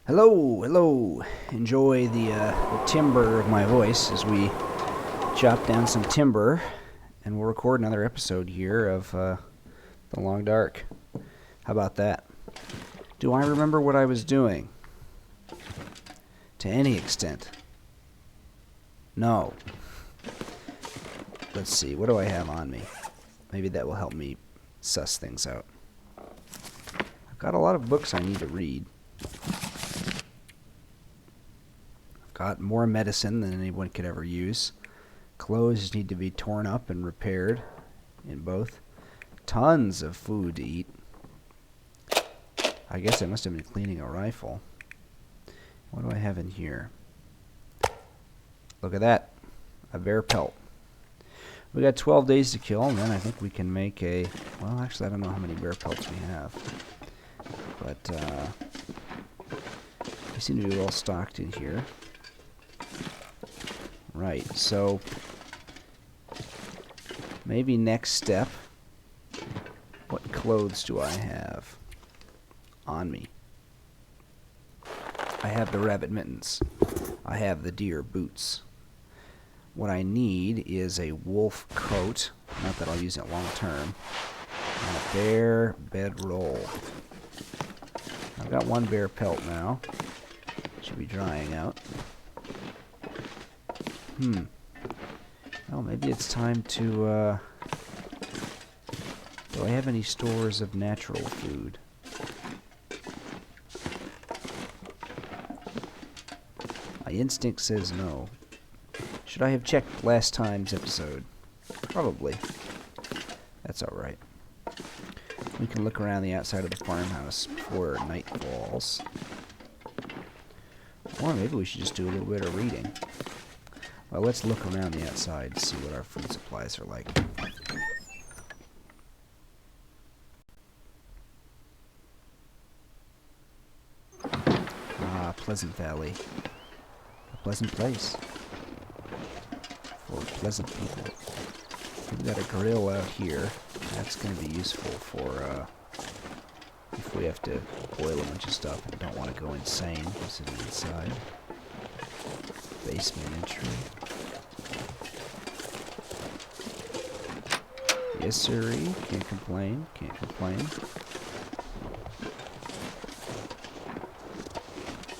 Hello, hello. Enjoy the timbre of my voice as we chop down some timber, and we'll record another episode here of The Long Dark. How about that? Do I remember what I was doing? To any extent? No. Let's see, what do I have on me? Maybe that will help me suss things out. I've got a lot of books I need to read. Got more medicine than anyone could ever use. Clothes need to be torn up and repaired in both. Tons of food to eat. I guess I must have been cleaning a rifle. What do I have in here? Look at that. A bear pelt. We got 12 days to kill, and then I think we can make a... Well, actually, I don't know how many bear pelts we have. But, we seem to be all stocked in here. Right, so maybe next step, what clothes do I have on me? I have the rabbit mittens. I have the deer boots. What I need is a wolf coat, not that I'll use it long term, and a bear bedroll. I've got one bear pelt now. Should be drying out. Well, maybe it's time to, do I have any stores of natural food? My instinct says no. Should I have checked last time's episode? Probably. That's alright. We can look around the outside of the farmhouse before night falls. Or maybe we should just do a little bit of reading. Well, let's look around the outside to see what our food supplies are like. Ah, Pleasant Valley. A pleasant place. For pleasant people. We've got a grill out here. That's going to be useful for, if we have to boil a bunch of stuff and don't want to go insane sitting inside. Basement entry. Yes, sirree. Can't complain. Can't complain.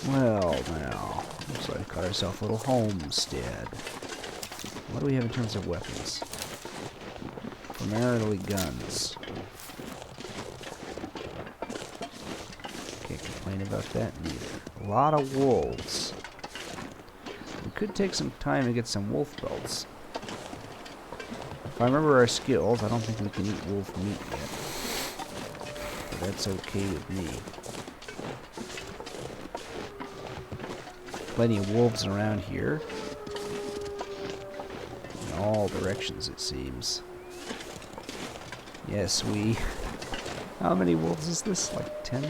Well, now. Looks like we got ourselves a little homestead. What do we have in terms of weapons? Primarily guns. Can't complain about that neither. A lot of wolves. We could take some time to get some wolf belts. If I remember our skills, I don't think we can eat wolf meat yet. But that's okay with me. Plenty of wolves around here. In all directions, it seems. Yes, we... How many wolves is this? Like 10?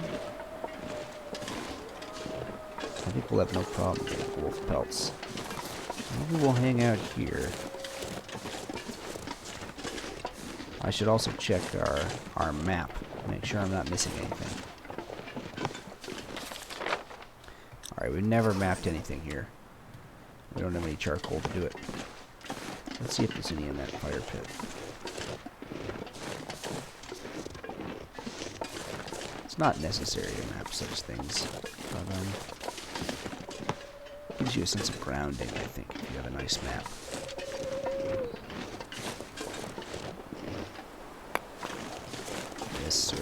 I think we'll have no problem with wolf pelts. Maybe we'll hang out here. I should also check our map. Make sure I'm not missing anything. Alright, we've never mapped anything here. We don't have any charcoal to do it. Let's see if there's any in that fire pit. It's not necessary to map such things, but gives you a sense of grounding, I think, if you have a nice map. Yes, sir.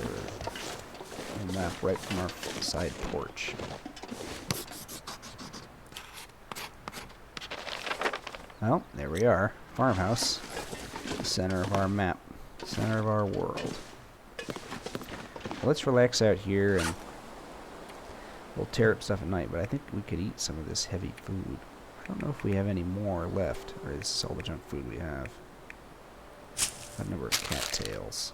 A map right from our side porch. Well, there we are. Farmhouse. The center of our map. Center of our world. Well, let's relax out here and we'll tear up stuff at night, but I think we could eat some of this heavy food. I don't know if we have any more left, or is this all the junk food we have? A number of cattails.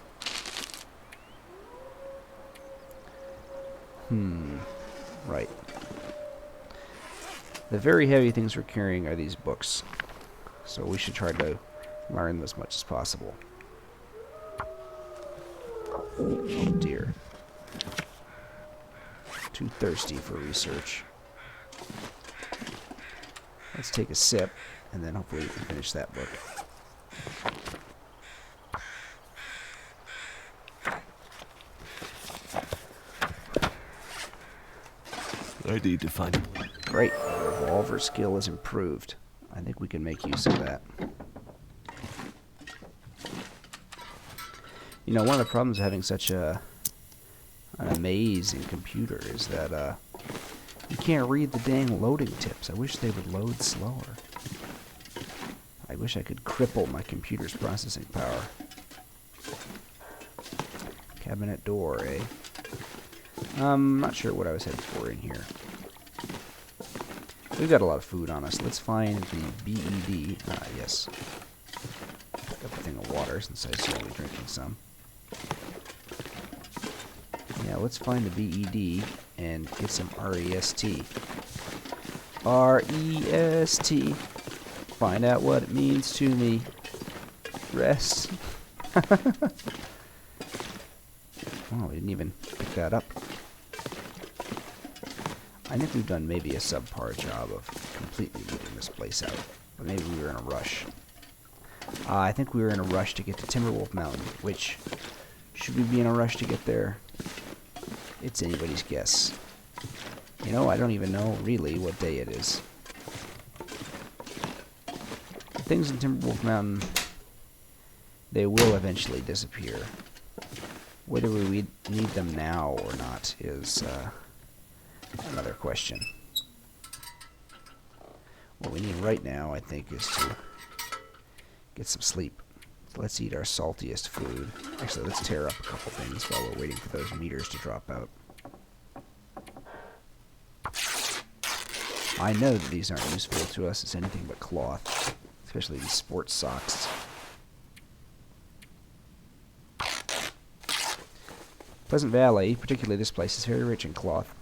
Right. The very heavy things we're carrying are these books, so we should try to learn as much as possible. Oh dear. too thirsty for research. Let's take a sip, and then hopefully we can finish that book. I need to find it. Great. Our revolver skill is improved. I think we can make use of that. You know, one of the problems of having such an amazing computer is that you can't read the dang loading tips. I wish they would load slower. I wish I could cripple my computer's processing power. Cabinet door, eh? Not sure what I was headed for in here. We've got a lot of food on us. Let's find the BED. Ah, yes. Pick up a thing of water since I assume we're drinking some. Yeah, let's find the BED and get some REST. REST. Find out what it means to me. Rest. Oh, we didn't even pick that up. I think we've done maybe a subpar job of completely looting this place out. But maybe we were in a rush. I think we were in a rush to get to Timberwolf Mountain, which, should we be in a rush to get there? It's anybody's guess. You know, I don't even know, really, what day it is. Things in Timberwolf Mountain, they will eventually disappear. Whether we need them now or not is another question. What we need right now, I think, is to get some sleep. So let's eat our saltiest food. Actually, let's tear up a couple things while we're waiting for those meters to drop out. I know that these aren't useful to us as anything but cloth, especially these sports socks. Pleasant Valley, particularly this place, is very rich in cloth.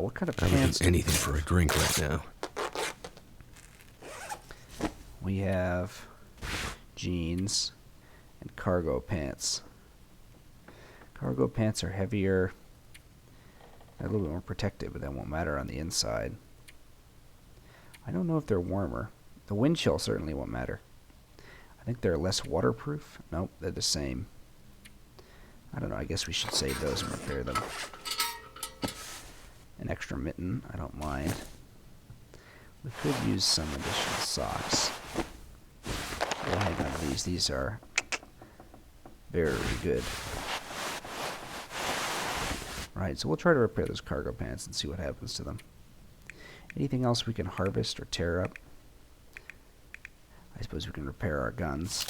What kind of pants? I would do anything for a drink right now. We have jeans and cargo pants. Cargo pants are heavier, a little bit more protective, but that won't matter on the inside. I don't know if they're warmer. The wind chill certainly won't matter. I think they're less waterproof. Nope, they're the same. I don't know, I guess we should save those and repair them. An extra mitten, I don't mind. We could use some additional socks. We'll hang on to these. These are very good. Right, so we'll try to repair those cargo pants and see what happens to them. Anything else we can harvest or tear up? I suppose we can repair our guns.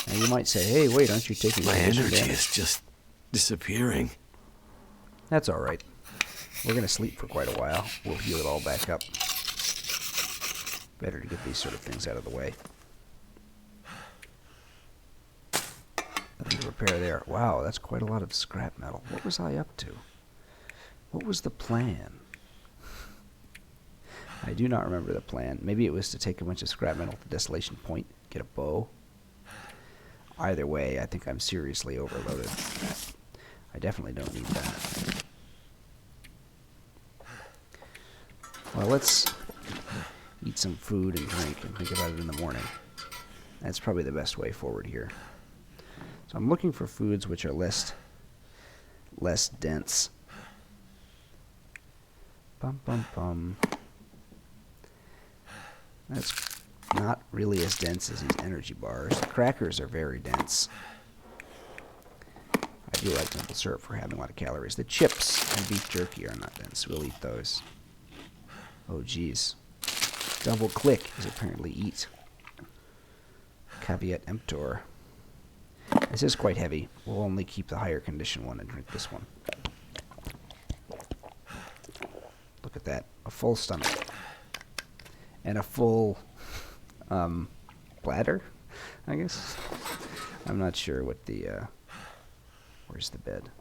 And you might say, hey, wait, aren't you taking my energy damage? is just disappearing. That's alright. We're going to sleep for quite a while. We'll heal it all back up. Better to get these sort of things out of the way. Nothing to repair there. Wow, that's quite a lot of scrap metal. What was I up to? What was the plan? I do not remember the plan. Maybe it was to take a bunch of scrap metal to Desolation Point, get a bow. Either way, I think I'm seriously overloaded. I definitely don't need that. Well, let's eat some food and drink and think about it in the morning. That's probably the best way forward here. So I'm looking for foods which are less dense. Bum bum bum. That's not really as dense as these energy bars. The crackers are very dense. I do like maple syrup for having a lot of calories. The chips and beef jerky are not dense. We'll eat those. Oh, geez. Double click is apparently eat. Caveat emptor. This is quite heavy. We'll only keep the higher condition one and drink this one. Look at that. A full stomach. And a full bladder, I guess. I'm not sure what the... where's the bed?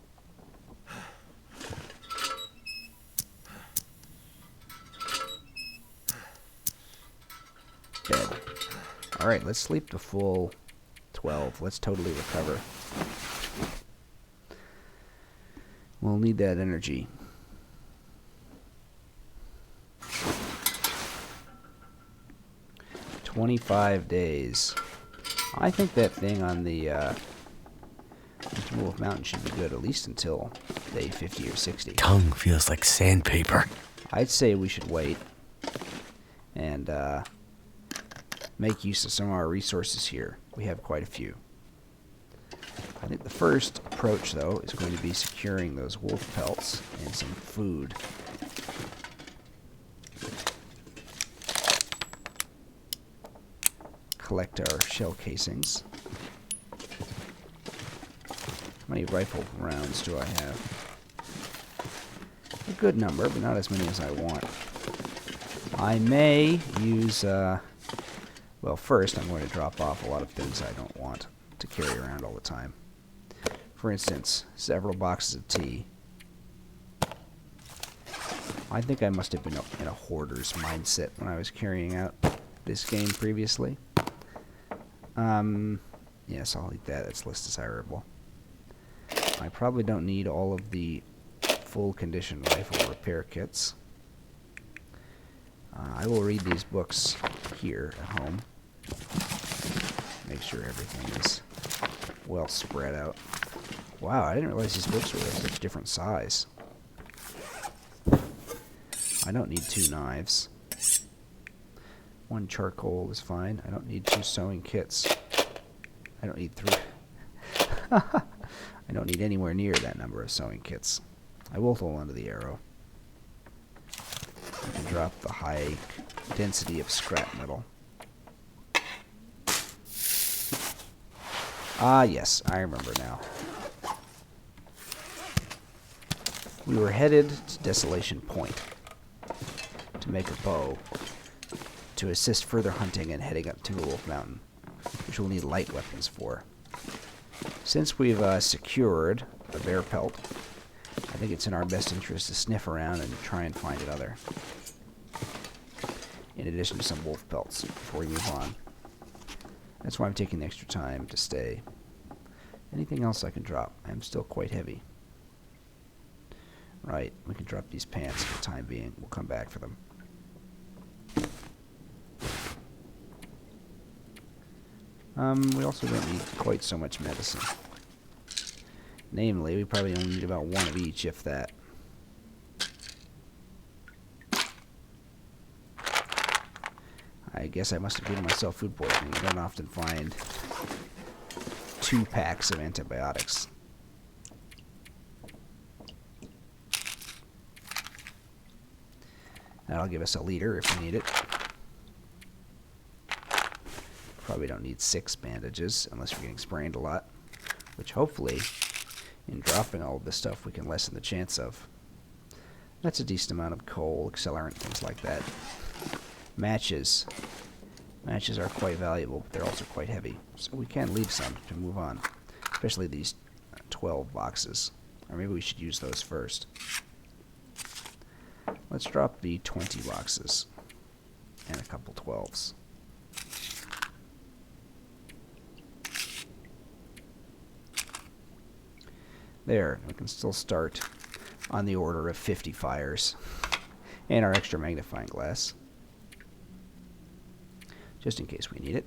Bed. Alright, let's sleep the full 12. Let's totally recover. We'll need that energy. "25 days. I think that thing on the Wolf Mountain should be good at least until day 50 or 60. Tongue feels like sandpaper. I'd say we should wait and make use of some of our resources here. We have quite a few. I think the first approach, though, is going to be securing those wolf pelts and some food. Collect our shell casings. How many rifle rounds do I have? A good number, but not as many as I want. I may use, well, first I'm going to drop off a lot of things I don't want to carry around all the time. For instance, several boxes of tea. I think I must have been in a hoarder's mindset when I was carrying out this game previously. Yes, I'll eat that. It's less desirable. I probably don't need all of the full condition rifle repair kits. I will read these books here at home. Make sure everything is well spread out. Wow, I didn't realize these books were of such different size. I don't need 2 knives. 1 charcoal is fine. I don't need 2 sewing kits. I don't need 3. I don't need anywhere near that number of sewing kits. I will hold onto the arrow. I can drop the high density of scrap metal. Ah, yes, I remember now. We were headed to Desolation Point to make a bow to assist further hunting and heading up to Wolf Mountain, which we'll need light weapons for. Since we've secured a bear pelt, I think it's in our best interest to sniff around and try and find another, in addition to some wolf pelts, before we move on. That's why I'm taking the extra time to stay. Anything else I can drop? I'm still quite heavy. Right, we can drop these pants for the time being. We'll come back for them. We also don't need quite so much medicine. Namely, we probably only need about 1 of each, if that. I guess I must have given myself food poisoning. You don't often find 2 packs of antibiotics. That'll give us a liter if we need it. Probably don't need 6 bandages unless we're getting sprained a lot, which hopefully, in dropping all of this stuff, we can lessen the chance of. That's a decent amount of coal, accelerant, things like that. Matches. Matches are quite valuable, but they're also quite heavy, so we can leave some to move on, especially these 12 boxes. Or maybe we should use those first. Let's drop the 20 boxes and a couple 12s. There, we can still start on the order of 50 fires and our extra magnifying glass, just in case we need it.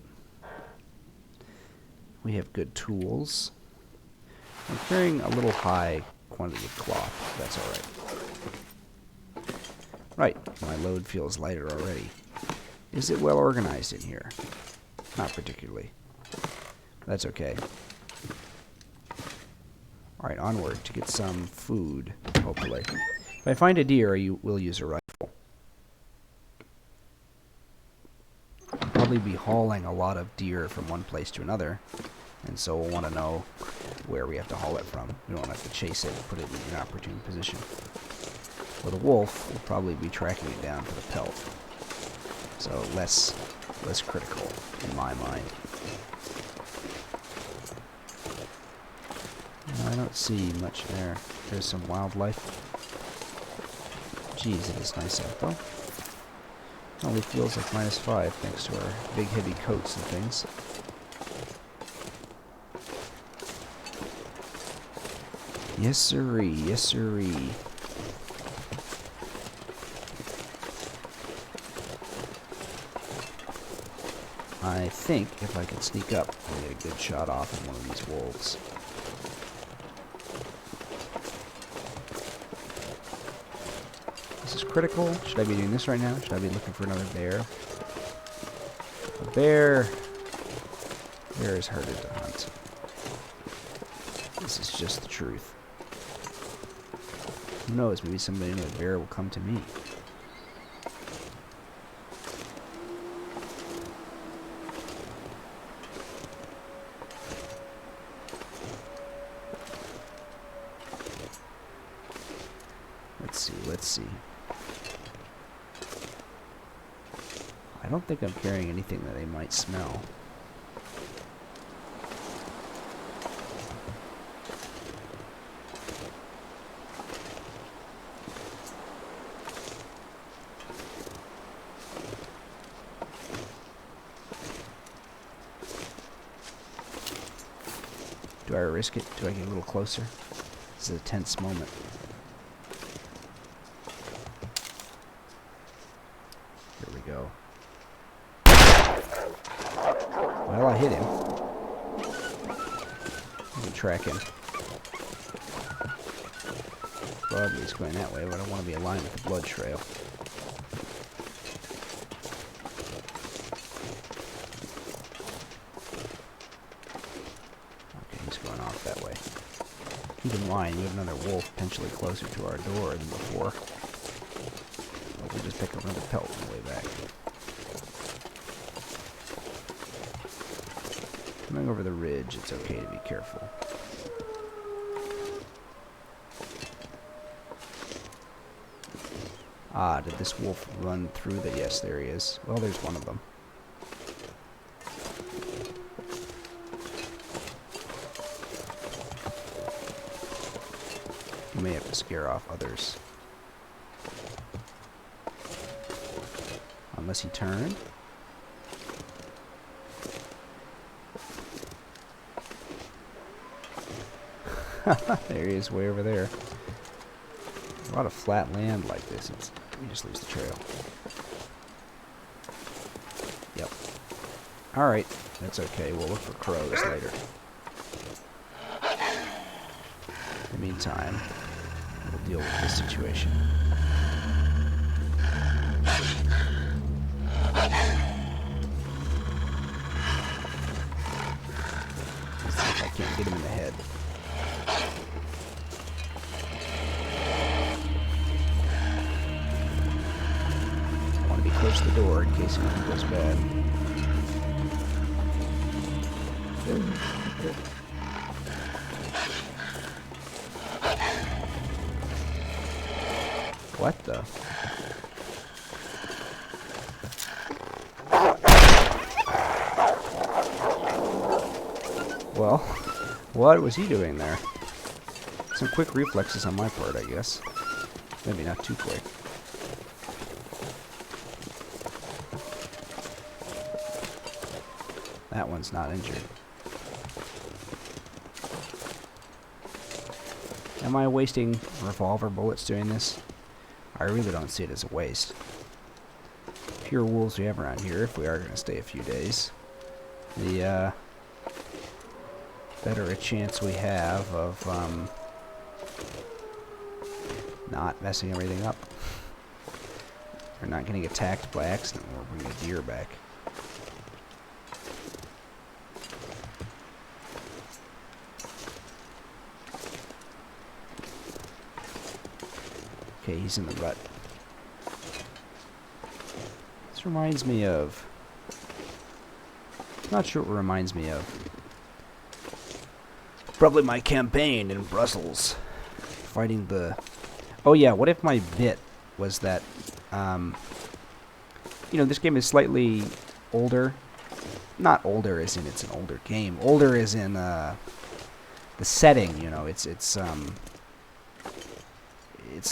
We have good tools. I'm carrying a little high quantity of cloth. That's all right. Right, my load feels lighter already. Is it well organized in here? Not particularly. That's okay. Alright, onward to get some food, hopefully. If I find a deer, I will use a rifle. I'll probably be hauling a lot of deer from one place to another, and so we'll want to know where we have to haul it from. We don't have to chase it and put it in an opportune position. With a wolf, we'll probably be tracking it down for the pelt. So less critical in my mind. I don't see much there. There's some wildlife. Geez, it is nice out though. Only feels like -5 thanks to our big heavy coats and things. Yes sirree, yes sirree. I think if I could sneak up, I'll get a good shot off of one of these wolves. This is critical. Should I be doing this right now? Should I be looking for another bear? A bear is harder to hunt. This is just the truth. Who knows? Maybe somebody in a bear will come to me. Let's see. I don't think I'm carrying anything that they might smell. Do I risk it? Do I get a little closer? This is a tense moment. Here we go. Well, I hit him. I can track him. Probably he's going that way, but I don't want to be aligned with the blood trail. That way. Keep in mind, we have another wolf potentially closer to our door than before. But we'll just pick up another pelt on the way back. Coming over the ridge, it's okay to be careful. Ah, did this wolf run through the... Yes, there he is. Well, there's one of them. You may have to scare off others. Unless he turned. There he is, way over there. A lot of flat land like this. He just lose the trail. Yep. Alright, that's okay. We'll look for crows later. In the meantime, we'll deal with this situation. Let's see if I can't get him in the head. I want to be close to the door in case anything goes bad. What the? Well, what was he doing there? Some quick reflexes on my part, I guess. Maybe not too quick. That one's not injured. Am I wasting revolver bullets doing this? I really don't see it as a waste. Fewer wolves we have around here, if we are going to stay a few days, the better a chance we have of not messing everything up. We're not getting attacked by accident when we're bringing a deer back. Okay, he's in the rut. This reminds me of... I'm not sure what it reminds me of. Probably my campaign in Brussels. Fighting the... Oh yeah, what if my bit was that... you know, this game is slightly older. Not older as in it's an older game. Older as in the setting, you know. It's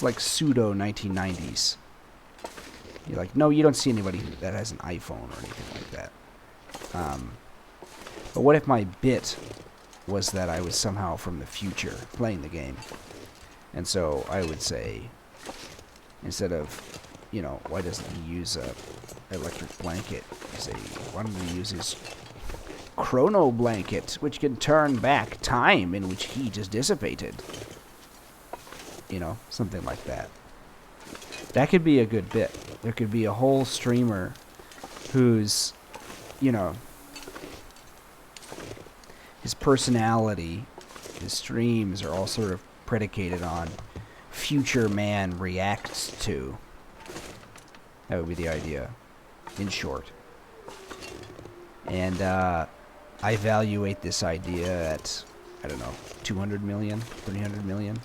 like pseudo 1990s. You're like, no, you don't see anybody that has an iPhone or anything like that. But what if my bit was that I was somehow from the future playing the game? And so I would say, instead of, you know, why doesn't he use a electric blanket? I say, why don't he use his chrono blanket, which can turn back time in which heat is dissipated? You know, something like that. That could be a good bit. There could be a whole streamer who's, you know, his personality, his streams are all sort of predicated on future man reacts to. That would be the idea, in short. And I evaluate this idea at, I don't know, 200 million, 300 million.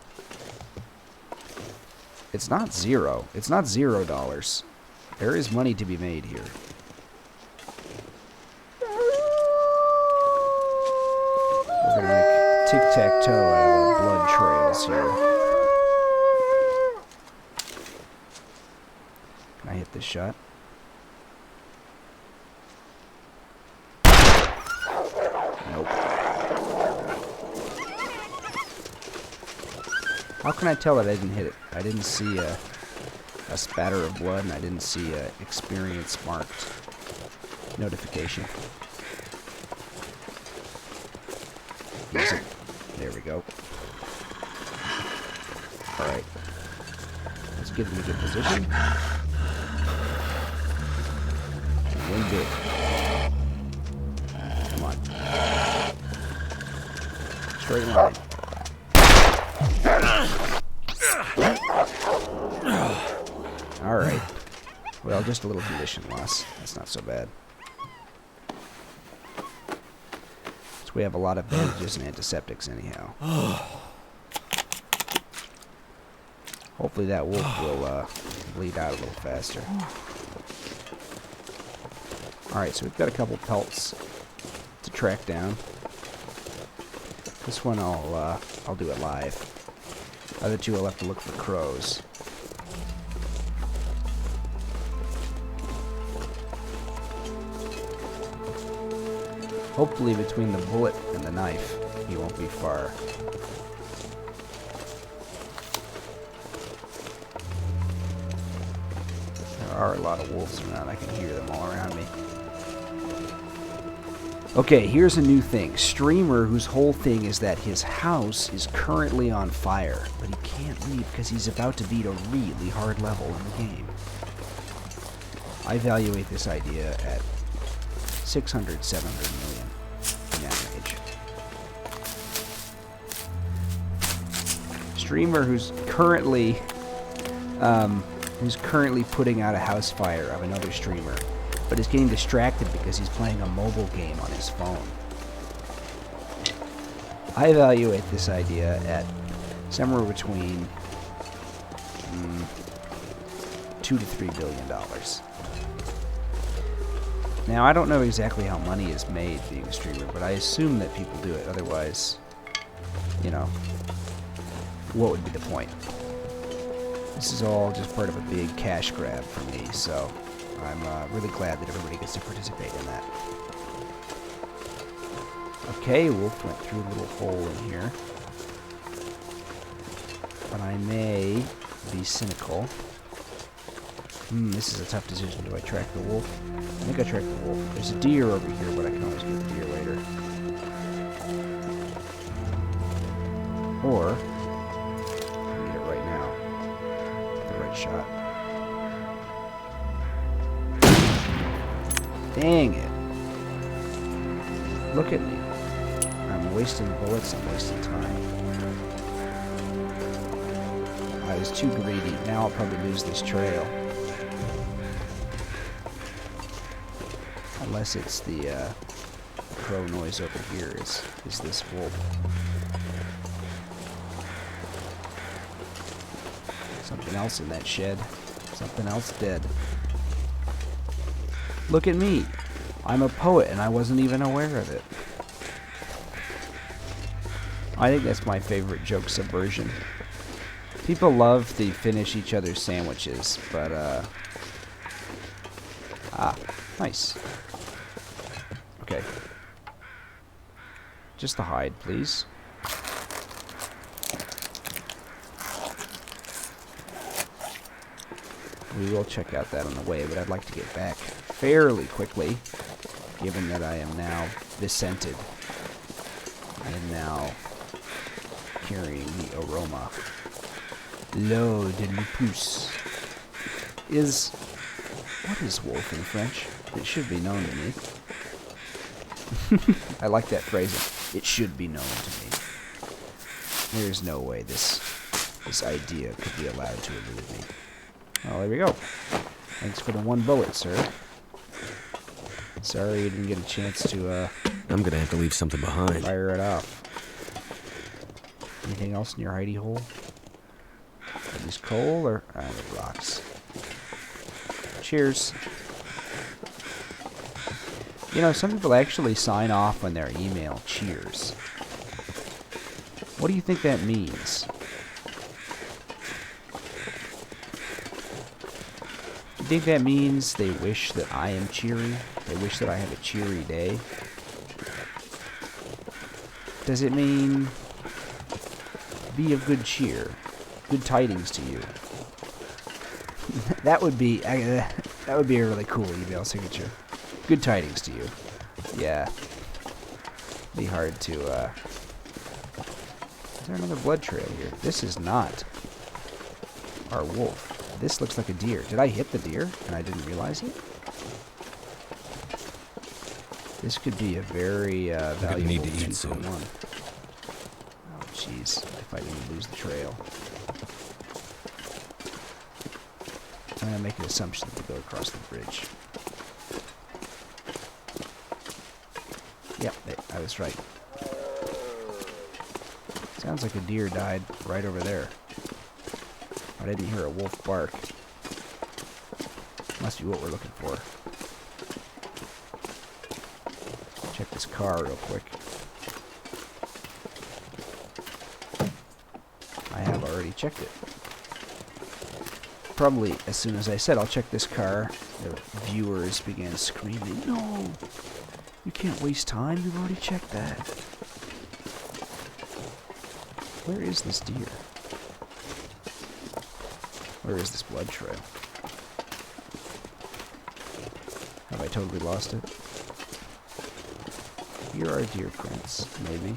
It's not zero. It's not $0. There is money to be made here. We're gonna make tic-tac-toe out of the blood trails here. Can I hit this shot? Nope. How can I tell that I didn't hit it? I didn't see a spatter of blood, and I didn't see a experience marked notification. Use it. There we go. Alright. Let's get in a good position. And win big. Come on. Straight line. Alright. Well, just a little condition loss. That's not so bad. So we have a lot of bandages and antiseptics anyhow. Hopefully that wolf will bleed out a little faster. Alright, so we've got a couple pelts to track down. This one I'll do it live. Other two I'll have to look for crows. Hopefully between the bullet and the knife, he won't be far. There are a lot of wolves around. I can hear them all around me. Okay, here's a new thing. Streamer whose whole thing is that his house is currently on fire, but he can't leave because he's about to beat a really hard level in the game. I evaluate this idea at 600, 700 million damage. Streamer who's currently putting out a house fire of another streamer, but is getting distracted because he's playing a mobile game on his phone. I evaluate this idea at somewhere between $2 to $3 billion. Now, I don't know exactly how money is made being a streamer, but I assume that people do it. Otherwise, you know, what would be the point? This is all just part of a big cash grab for me, so I'm really glad that everybody gets to participate in that. Okay, Wolf went through a little hole in here. But I may be cynical. This is a tough decision. Do I track the wolf? I think I track the wolf. There's a deer over here, but I can always get the deer later. Or I can get it right now. The right shot. Dang it. Look at me. I'm wasting bullets, I'm wasting time. I was too greedy. Now I'll probably lose this trail. Unless it's the crow noise over here is this wolf. Something else in that shed. Something else dead. Look at me. I'm a poet and I wasn't even aware of it. I think that's my favorite joke subversion. People love to finish each other's sandwiches, but Ah, nice. Okay. Just the hide, please. We will check out that on the way, but I'd like to get back fairly quickly, given that I am now descented. I am now carrying the aroma. L'eau de lupus. What is wolf in French? It should be known to me. I like that phrasing. It should be known to me. There's no way this idea could be allowed to elude me. Oh, there we go. Thanks for the 1 bullet, sir. Sorry you didn't get a chance to, I'm gonna have to leave something behind. fire it off. Anything else in your hidey hole? Is coal or the rocks? Cheers. You know, some people actually sign off on their email, cheers. What do you think that means? Do you think that means they wish that I am cheery? They wish that I have a cheery day? Does it mean be of good cheer? Good tidings to you? That would be a really cool email signature. Good tidings to you. Yeah. Be hard to, Is there another blood trail here? This is not our wolf. This looks like a deer. Did I hit the deer and I didn't realize it? This could be a very valuable need to eat soon. 2-for-1. Oh, jeez. If I didn't lose the trail. I'm going to make an assumption that we go across the bridge. Yep, I was right. Sounds like a deer died right over there. I didn't hear a wolf bark. Must be what we're looking for. Check this car real quick. I have already checked it. Probably as soon as I said I'll check this car, the viewers began screaming, "No! You can't waste time, you've already checked that." Where is this deer? Where is this blood trail? Have I totally lost it? Here are deer prints, maybe.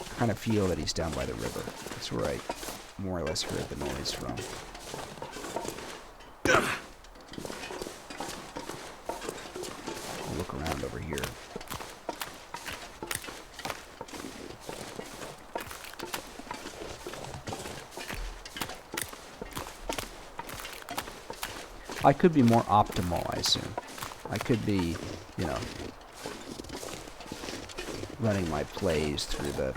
I kind of feel that he's down by the river. That's where I more or less heard the noise from. I'll look around over here. I could be more optimal, I assume. I could be, you know, running my plays through the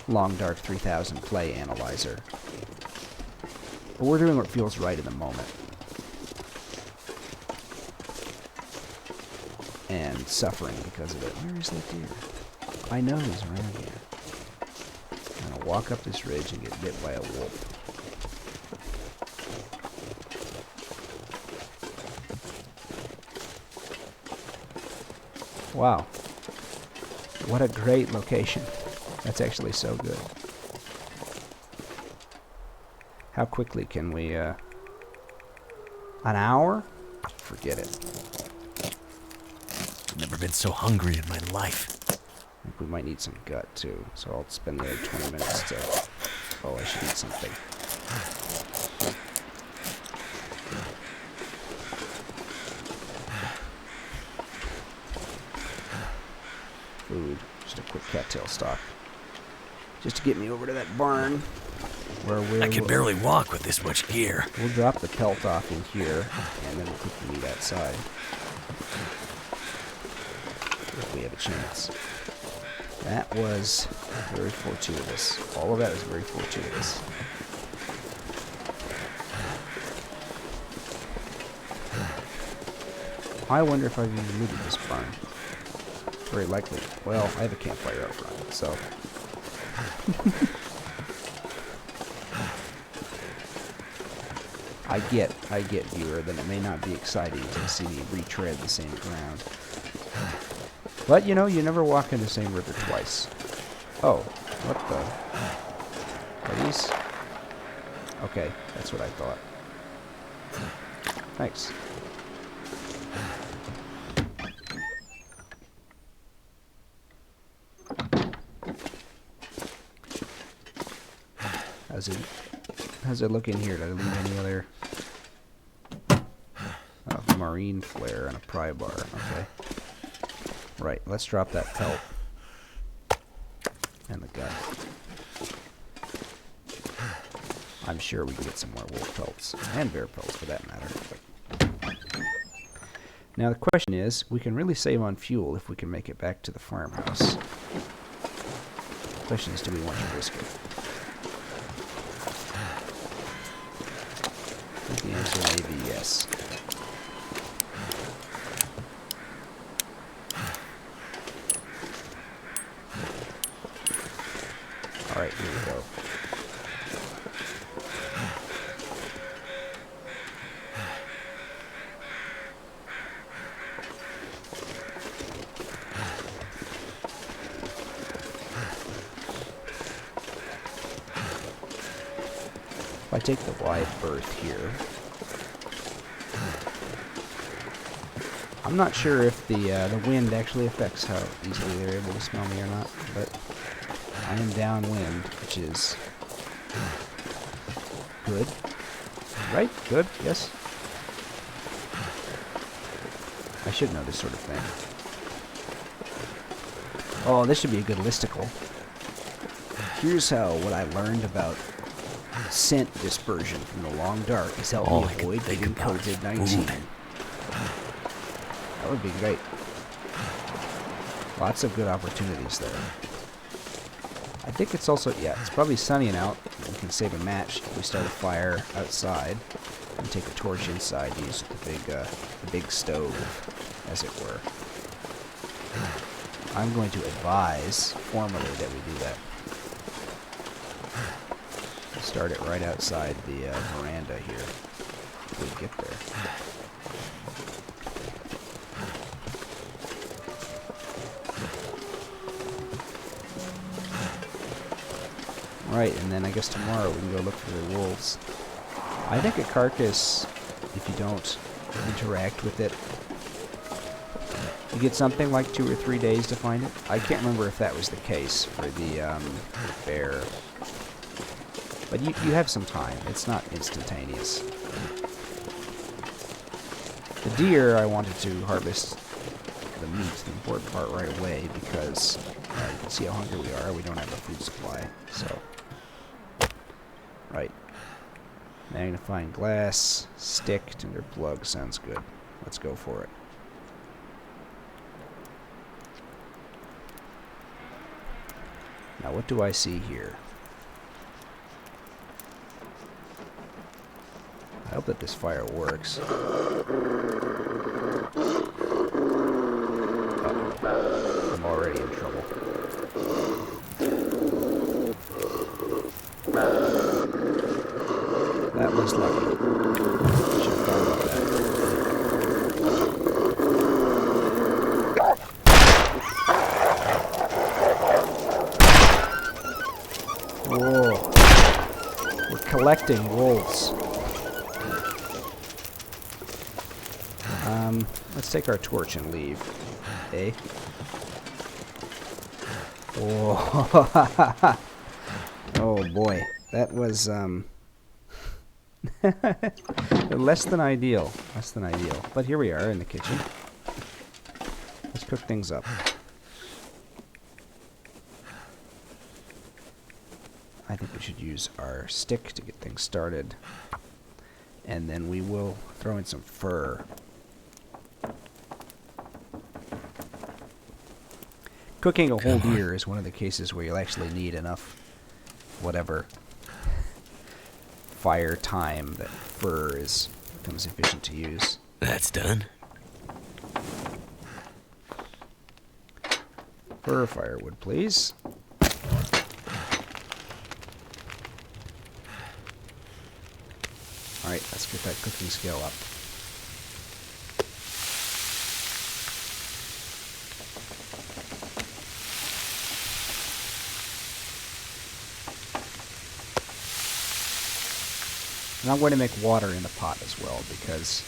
Long Dark 3000 play analyzer. But we're doing what feels right in the moment. And suffering because of it. Where is that deer? I know he's around here. I'm gonna walk up this ridge and get bit by a wolf. Wow. What a great location. That's actually so good. How quickly can we, an hour? Forget it. I've never been so hungry in my life. I think we might need some gut, too. So I'll spend the other 20 minutes to... Oh, I should eat something. Food. Just a quick cattail stock. Just to get me over to that barn. Where I can barely walk with this much gear. We'll drop the pelt off in here, and then we'll cook the meat outside. If we have a chance. That was very fortuitous. All of that was very fortuitous. I wonder if I've even looted this barn. Very likely. Well, I have a campfire out front, so... I get, viewer, that it may not be exciting to see me retread the same ground. But, you know, you never walk in the same river twice. Oh, what the? Are these? Okay, that's what I thought. Thanks. How's it look in here? Did I leave any other? Oh, marine flare and a pry bar. Okay. Right, let's drop that pelt. And the gun. I'm sure we can get some more wolf pelts. And bear pelts, for that matter. But now the question is, we can really save on fuel if we can make it back to the farmhouse. The question is, do we want to risk it? I think the answer may be yes. Alright, here we go. If I take the wide berth here, I'm not sure if the wind actually affects how easily they're able to smell me or not, but I am downwind, which is good. Right? Good? Yes? I should know this sort of thing. Oh, this should be a good listicle. Here's what I learned about scent dispersion from the long dark has helped me avoid getting COVID-19. That would be great. Lots of good opportunities there. I think it's also, yeah, it's probably sunny and out. We can save a match if we start a fire outside and take a torch inside to use the big stove, as it were. I'm going to advise formally that we do that. Start it right outside the veranda here if we get there. Right, and then I guess tomorrow we can go look for the wolves. I think a carcass, if you don't interact with it, you get something like 2 or 3 days to find it. I can't remember if that was the case for the bear. But you have some time. It's not instantaneous. The deer, I wanted to harvest the meat, the important part, right away, because you can see how hungry we are. We don't have a food supply, so... Right. Magnifying glass, stick, tinder plug, sounds good. Let's go for it. Now what do I see here? I hope that this fire works. Uh-oh. I'm already in trouble. That was lucky. Should have thought about that. Whoa. We're collecting wolves. Let's take our torch and leave. Eh? Whoa. Oh boy. That was, less than ideal. Less than ideal. But here we are in the kitchen. Let's cook things up. I think we should use our stick to get things started. And then we will throw in some fur. Cooking a whole deer is one of the cases where you'll actually need enough, whatever, fire time that fur becomes efficient to use. That's done. Fur firewood, please. Alright, Alright, let's get that cooking skill up. And I'm going to make water in the pot as well, because,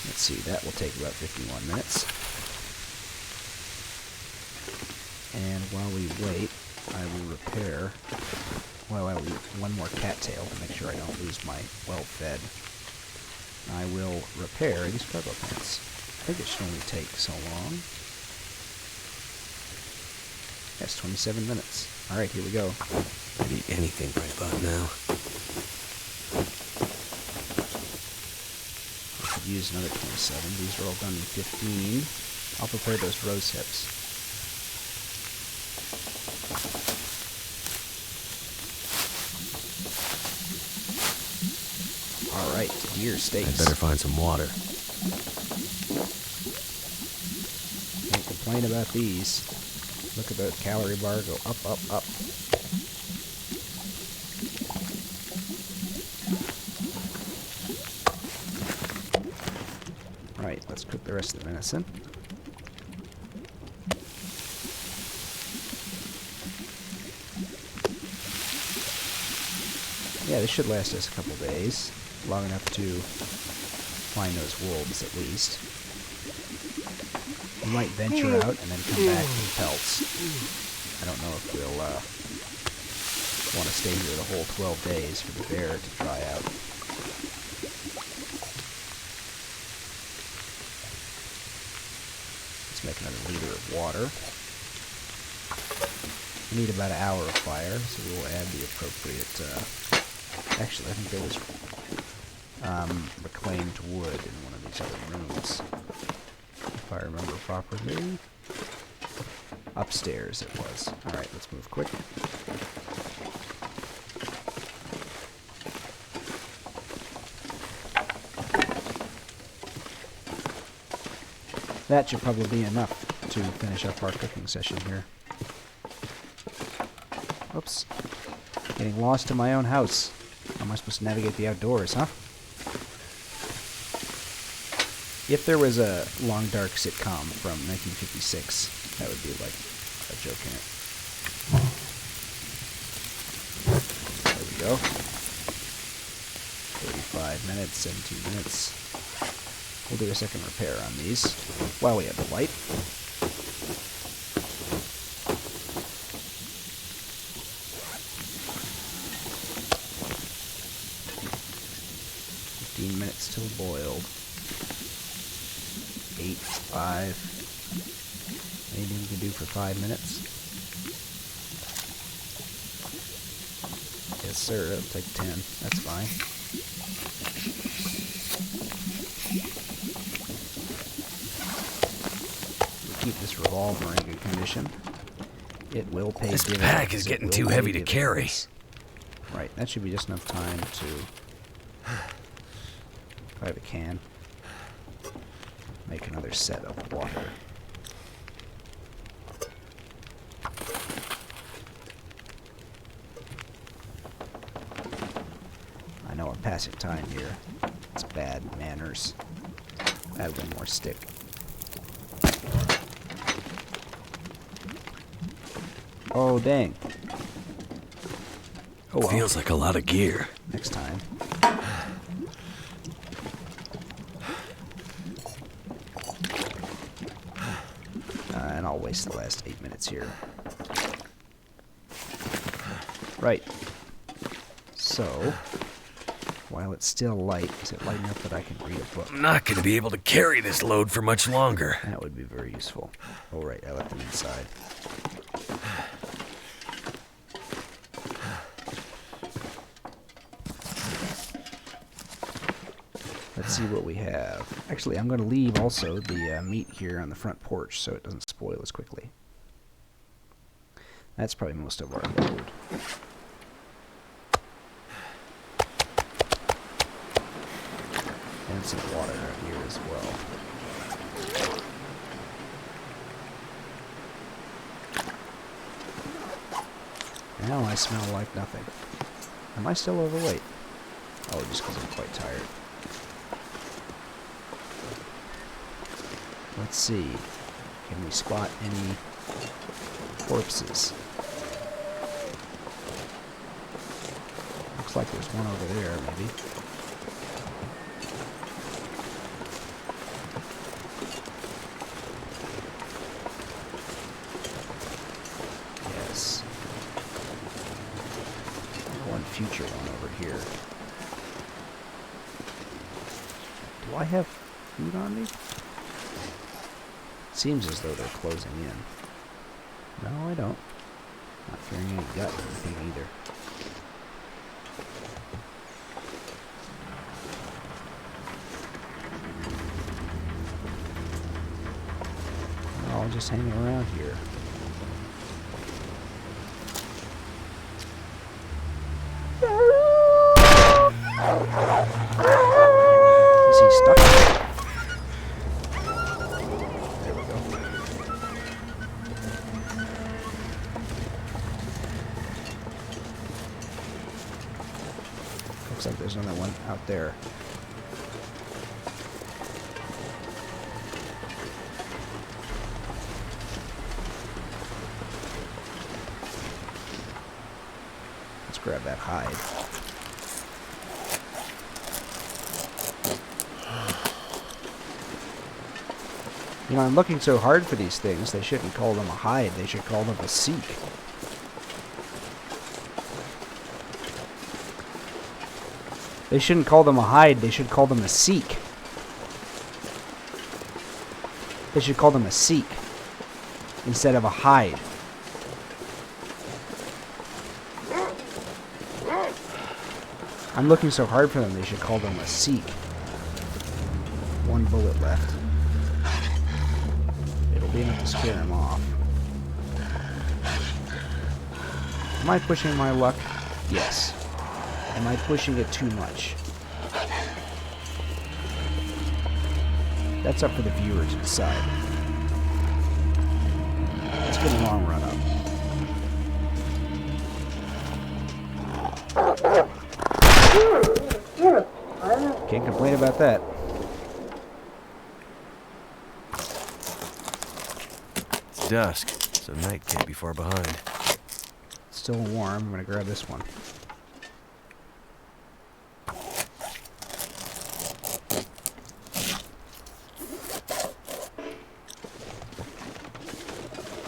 let's see, that will take about 51 minutes. And while we wait, I will repair, well, I'll eat one more cattail to make sure I don't lose my well-fed. I will repair these cargo pants. I think it should only take so long. Yes, 27 minutes. Alright, here we go. I'd eat anything right about now. I could use another 27. These are all done in 15. I'll prepare those rose hips. Alright, deer steaks. I'd better find some water. Can't complain about these. Look at the calorie bar go up, up, up. Right, let's cook the rest of the venison. Yeah, this should last us a couple days. Long enough to find those wolves, at least. We might venture out and then come back with pelts. I don't know if we'll want to stay here the whole 12 days for the bear to dry out. Let's make another liter of water. We need about an hour of fire, so we will add the appropriate... actually, I think there was reclaimed wood in one of these other rooms. If I remember properly. Upstairs it was. Alright, let's move quick. That should probably be enough to finish up our cooking session here. Oops. Getting lost in my own house. How am I supposed to navigate the outdoors, huh? If there was a long dark sitcom from 1956, that would be like a joke in it. There we go. 35 minutes, 17 minutes. We'll do a second repair on these while we have the light. Minutes till boiled. 8, 5. Anything we can do for 5 minutes? Yes, sir. It'll take 10. That's fine. We'll keep this revolver in good condition. It will pay dividends. This pack is getting too heavy to carry. Right, that should be just enough time to... I have a can. Make another set of water. I know I'm passing time here. It's bad manners. Add one more stick. Oh, dang. Oh, well. Feels like a lot of gear. Next time. And I'll waste the last 8 minutes here. Right. So, while it's still light, is it light enough that I can read a book? I'm not going to be able to carry this load for much longer. That would be very useful. Oh, right, I left them inside. Let's see what we have. Actually, I'm going to leave also the meat here on the front porch so it doesn't spoil as quickly. That's probably most of our load. And some water out here as well. Now I smell like nothing. Am I still overweight? Oh, just because I'm quite tired. Let's see. Can we spot any corpses? Looks like there's one over there, maybe. Yes. One future one over here. Do I have food on me? Seems as though they're closing in. No, I don't. Not fearing any gut or anything either. They're all just hanging around here. Is he stuck? There we go. Looks like there's another one out there. Let's grab that hide. You know, I'm looking so hard for these things, they shouldn't call them a hide, they should call them a seek. They shouldn't call them a hide, they should call them a seek. They should call them a seek instead of a hide. I'm looking so hard for them, they should call them a seek. One bullet left. It'll be enough to scare him off. Am I pushing my luck? Yes. Am I pushing it too much? That's up for the viewer to decide. Let's get a long run up. Can't complain about that. It's dusk, so night can't be far behind. It's still warm. I'm gonna grab this one.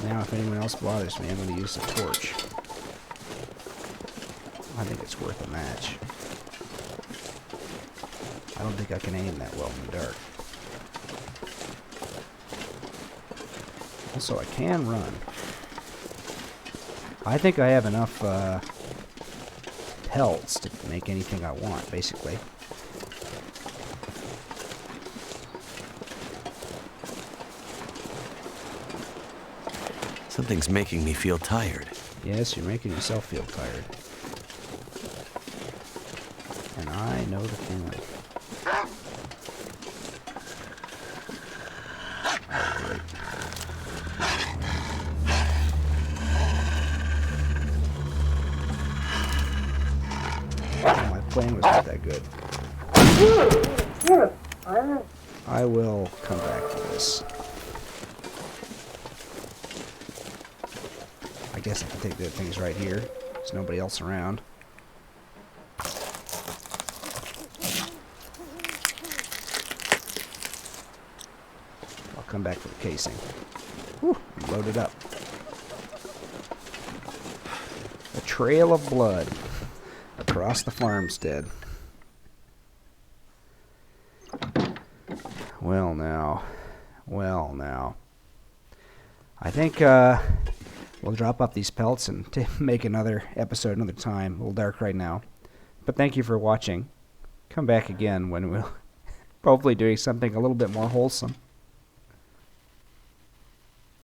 Now, if anyone else bothers me, I'm going to use the torch. I think it's worth a match. I don't think I can aim that well in the dark. Also, I can run. I think I have enough pelts to make anything I want, basically. Something's making me feel tired. Yes, you're making yourself feel tired. And I know the feeling. Oh, my plan was not that good. I will come back to this. I guess I can take the things right here. There's nobody else around. I'll come back for the casing. Whew, I'm loaded up. A trail of blood across the farmstead. Well now. Well now. I think, we'll drop up these pelts and make another episode another time. A little dark right now. But thank you for watching. Come back again when we'll hopefully doing something a little bit more wholesome.